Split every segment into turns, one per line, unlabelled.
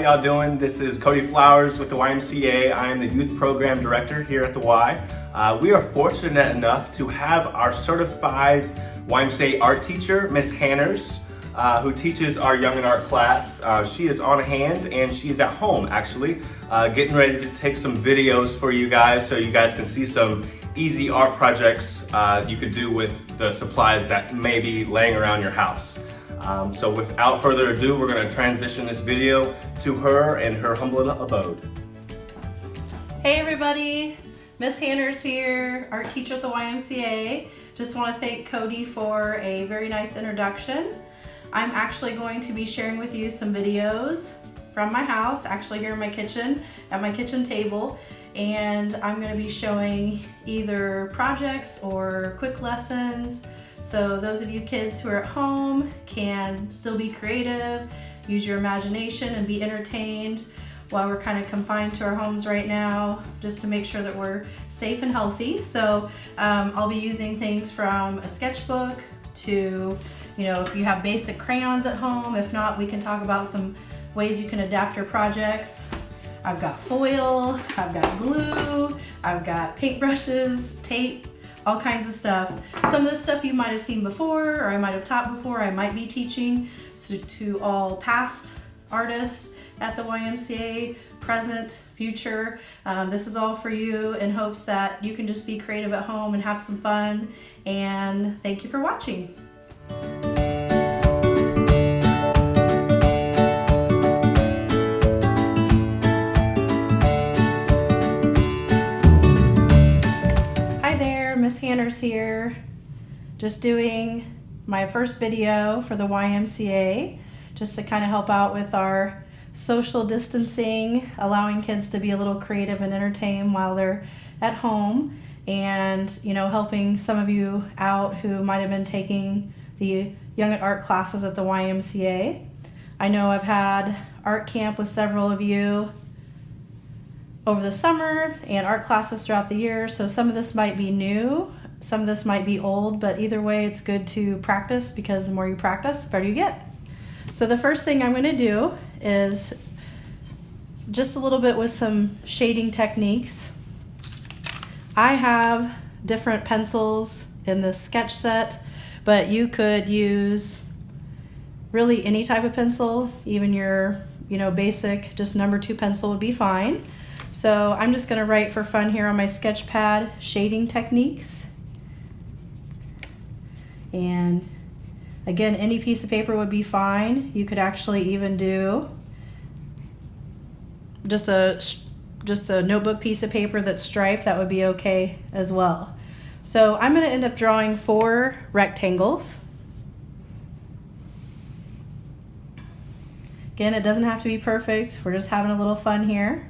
y'all doing? This is Cody Flowers with the YMCA. I am the Youth Program Director here at the Y. We are fortunate enough to have our certified YMCA art teacher, Miss Hanners, who teaches our Young in Art class. She is on hand and she's at home actually, getting ready to take some videos for you guys so you guys can see some easy art projects you could do with the supplies that may be laying around your house. So without further ado, we're going to transition this video to her in her humble abode.
Hey everybody, Miss Hanners here, art teacher at the YMCA. Just want to thank Cody for a very nice introduction. I'm actually going to be sharing with you some videos from my house, actually here in my kitchen, at my kitchen table. And I'm going to be showing either projects or quick lessons. So those of you kids who are at home can still be creative, use your imagination and be entertained while we're kind of confined to our homes right now, just to make sure that we're safe and healthy. So I'll be using things from a sketchbook to, if you have basic crayons at home. If not, we can talk about some ways you can adapt your projects. I've got foil, I've got glue, I've got paintbrushes, tape, all kinds of stuff. Some of this stuff you might have seen before, or I might have taught before, I might be teaching. So to all past artists at the YMCA, present, future, this is all for you in hopes that you can just be creative at home and have some fun. And thank you for watching. Miss Hanners here, just doing my first video for the YMCA, just to kind of help out with our social distancing, allowing kids to be a little creative and entertained while they're at home, and helping some of you out who might have been taking the Young at Art classes at the YMCA. I know I've had art camp with several of you over the summer and art classes throughout the year, so some of this might be new, some of this might be old, but either way it's good to practice, because the more you practice, the better you get. So the first thing I'm going to do is just a little bit with some shading techniques. I have different pencils in this sketch set, but you could use really any type of pencil, even your basic just number 2 pencil would be fine. So I'm just going to write for fun here on my sketch pad shading techniques. And again, any piece of paper would be fine. You could actually even do just a notebook piece of paper that's striped. That would be okay as well. So I'm going to end up drawing 4 rectangles. Again, it doesn't have to be perfect. We're just having a little fun here.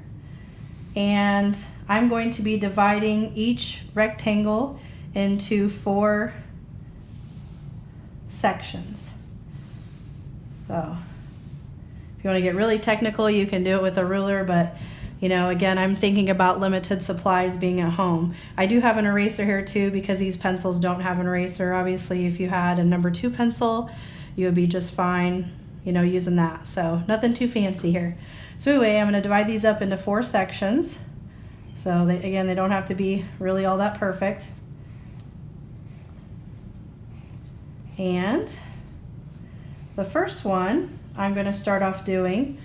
And I'm going to be dividing each rectangle into 4 sections. So if you want to get really technical, you can do it with a ruler, but again, I'm thinking about limited supplies being at home. I do have an eraser here too, because these pencils don't have an eraser. Obviously, if you had a number 2 pencil, you would be just fine using that. So nothing too fancy here. So anyway, I'm going to divide these up into 4 sections. So they don't have to be really all that perfect. And the first one I'm going to start off doing,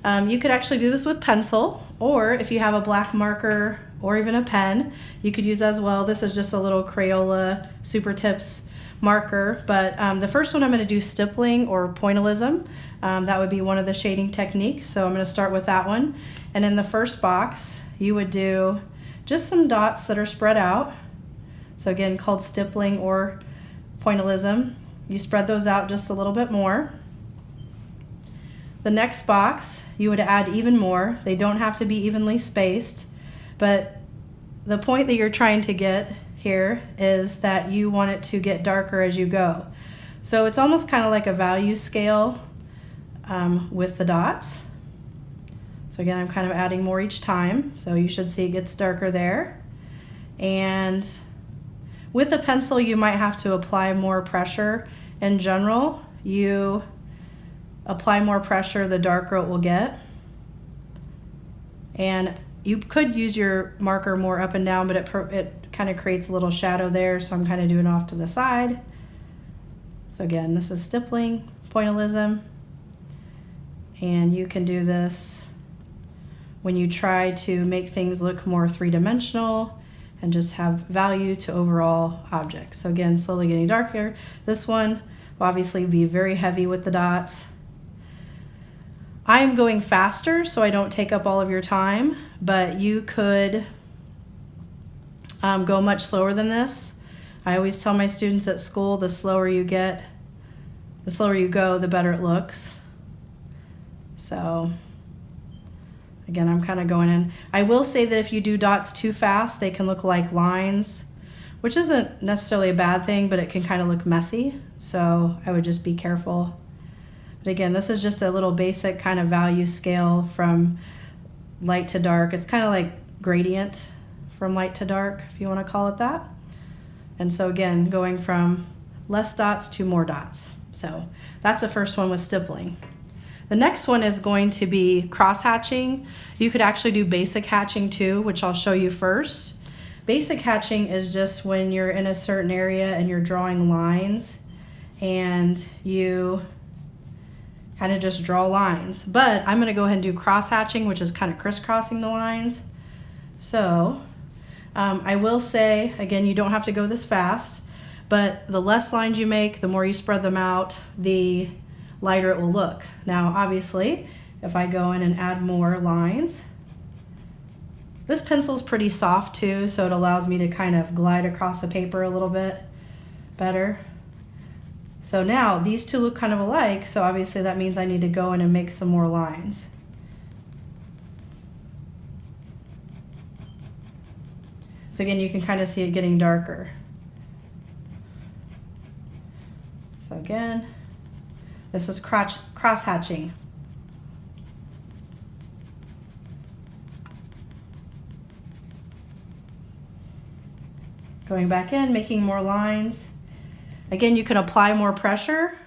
you could actually do this with pencil, or if you have a black marker or even a pen, you could use as well. This is just a little Crayola Super Tips marker, but the first one I'm going to do stippling or pointillism. That would be one of the shading techniques, so I'm going to start with that one. And in the first box, you would do just some dots that are spread out. So again, called stippling or pointillism. You spread those out just a little bit more. The next box, you would add even more. They don't have to be evenly spaced, but the point that you're trying to get here is that you want it to get darker as you go. So it's almost kind of like a value scale with the dots. So again, I'm kind of adding more each time, so you should see it gets darker there. And with a pencil, you might have to apply more pressure. In general, you apply more pressure, the darker it will get. And you could use your marker more up and down, but it kind of creates a little shadow there, so I'm kind of doing off to the side. So again, this is stippling, pointillism, and you can do this when you try to make things look more three-dimensional and just have value to overall objects. So again, slowly getting darker. This one will obviously be very heavy with the dots. I'm going faster so I don't take up all of your time, but you could go much slower than this. I always tell my students at school, the slower you go, the better it looks. So again, I'm kind of going in. I will say that if you do dots too fast, they can look like lines, which isn't necessarily a bad thing, but it can kind of look messy. So I would just be careful. But again, this is just a little basic kind of value scale from light to dark. It's kind of like gradient from light to dark, if you want to call it that. And so again, going from less dots to more dots. So that's the first one with stippling. The next one is going to be cross hatching. You could actually do basic hatching too, which I'll show you first. Basic hatching is just when you're in a certain area and you're drawing lines and you kind of just draw lines. But I'm going to go ahead and do cross hatching, which is kind of crisscrossing the lines. So I will say, again, you don't have to go this fast, but the less lines you make, the more you spread them out, the lighter it will look. Now, obviously, if I go in and add more lines, this pencil's pretty soft too, so it allows me to kind of glide across the paper a little bit better. So now these two look kind of alike, so obviously that means I need to go in and make some more lines. So again, you can kind of see it getting darker. So again, this is cross hatching. Going back in, making more lines. Again, you can apply more pressure.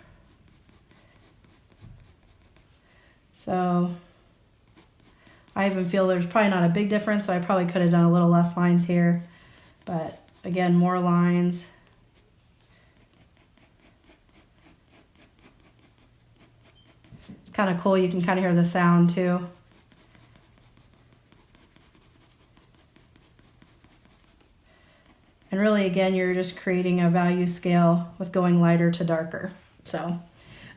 So I even feel there's probably not a big difference, so I probably could have done a little less lines here. But again, more lines. It's kind of cool, you can kind of hear the sound too. And really, again, you're just creating a value scale with going lighter to darker. So,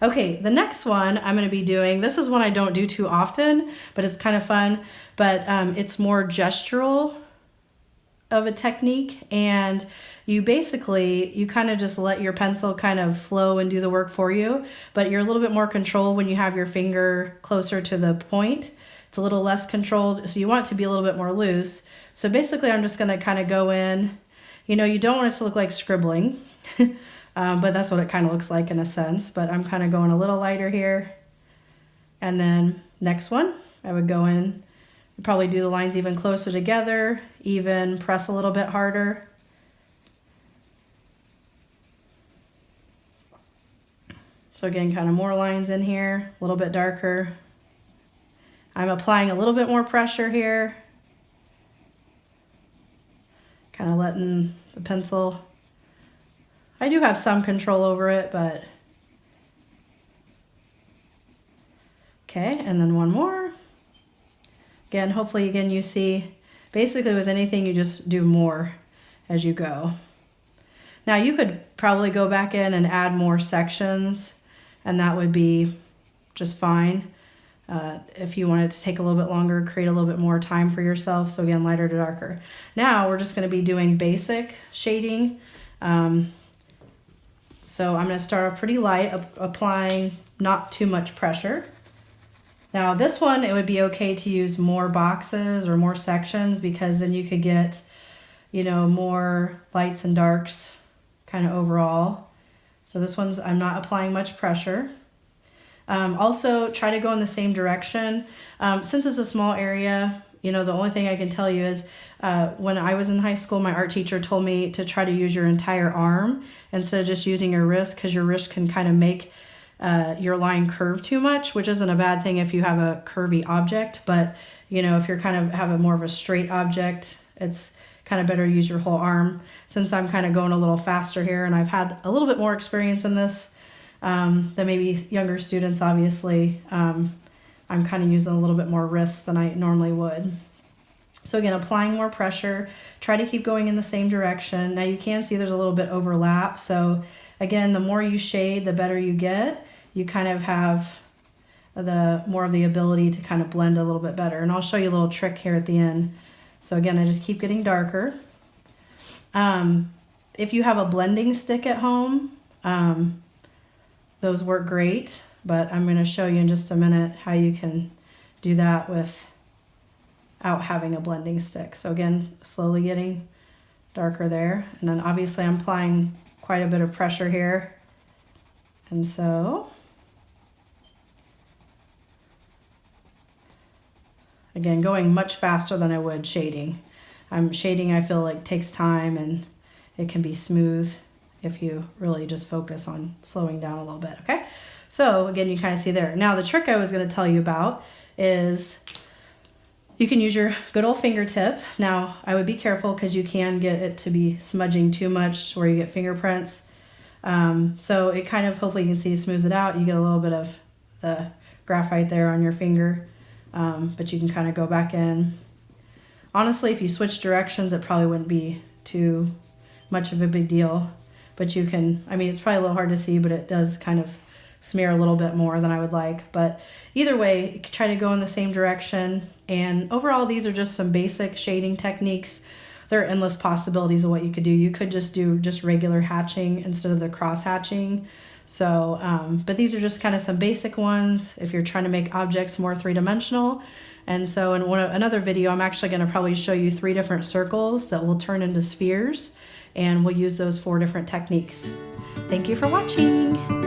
okay, the next one I'm going to be doing, this is one I don't do too often, but it's kind of fun, but it's more gestural of a technique, and you kind of just let your pencil kind of flow and do the work for you, but you're a little bit more controlled when you have your finger closer to the point. It's a little less controlled, so you want it to be a little bit more loose. So basically, I'm just going to kind of go in. You know, you don't want it to look like scribbling, but that's what it kind of looks like in a sense. But I'm kind of going a little lighter here. And then next one, I would go in, probably do the lines even closer together, even press a little bit harder. So again, kind of more lines in here, a little bit darker. I'm applying a little bit more pressure here. Kind of letting the pencil, I do have some control over it, but okay, and then one more. Again, hopefully, again, you see, basically with anything, you just do more as you go. Now, you could probably go back in and add more sections, and that would be just fine. If you wanted to take a little bit longer, create a little bit more time for yourself. So again, lighter to darker. Now we're just going to be doing basic shading. So I'm going to start off pretty light, applying not too much pressure. Now this one, it would be okay to use more boxes or more sections, because then you could get, you know, more lights and darks kind of overall. So this one's, I'm not applying much pressure. Also, try to go in the same direction. Since it's a small area, you know, the only thing I can tell you is when I was in high school, my art teacher told me to try to use your entire arm instead of just using your wrist, because your wrist can kind of make your line curve too much, which isn't a bad thing if you have a curvy object, but if you're kind of have a more of a straight object, it's kind of better to use your whole arm. Since I'm kind of going a little faster here and I've had a little bit more experience in this than maybe younger students, obviously, I'm kind of using a little bit more wrist than I normally would. So again, applying more pressure, try to keep going in the same direction. Now you can see there's a little bit overlap. So again, the more you shade, the better you get. You kind of have the more of the ability to kind of blend a little bit better. And I'll show you a little trick here at the end. So again, I just keep getting darker. If you have a blending stick at home, those work great, but I'm going to show you in just a minute how you can do that without having a blending stick. So again, slowly getting darker there. And then obviously I'm applying quite a bit of pressure here. And so again, going much faster than I would shading. Shading, I feel like, takes time and it can be smooth if you really just focus on slowing down a little bit, okay? So again, you kind of see there. Now the trick I was going to tell you about is you can use your good old fingertip. Now I would be careful because you can get it to be smudging too much where you get fingerprints. So it kind of, hopefully you can see, smooths it out. You get a little bit of the graphite there on your finger, but you can kind of go back in. Honestly, if you switch directions, it probably wouldn't be too much of a big deal, but you can, it's probably a little hard to see, but it does kind of smear a little bit more than I would like. But either way, try to go in the same direction. And overall, these are just some basic shading techniques. There are endless possibilities of what you could do. You could just do just regular hatching instead of the cross hatching. So, but these are just kind of some basic ones if you're trying to make objects more three-dimensional. And so in another video, I'm actually going to probably show you 3 different circles that will turn into spheres, and we'll use those 4 different techniques. Thank you for watching.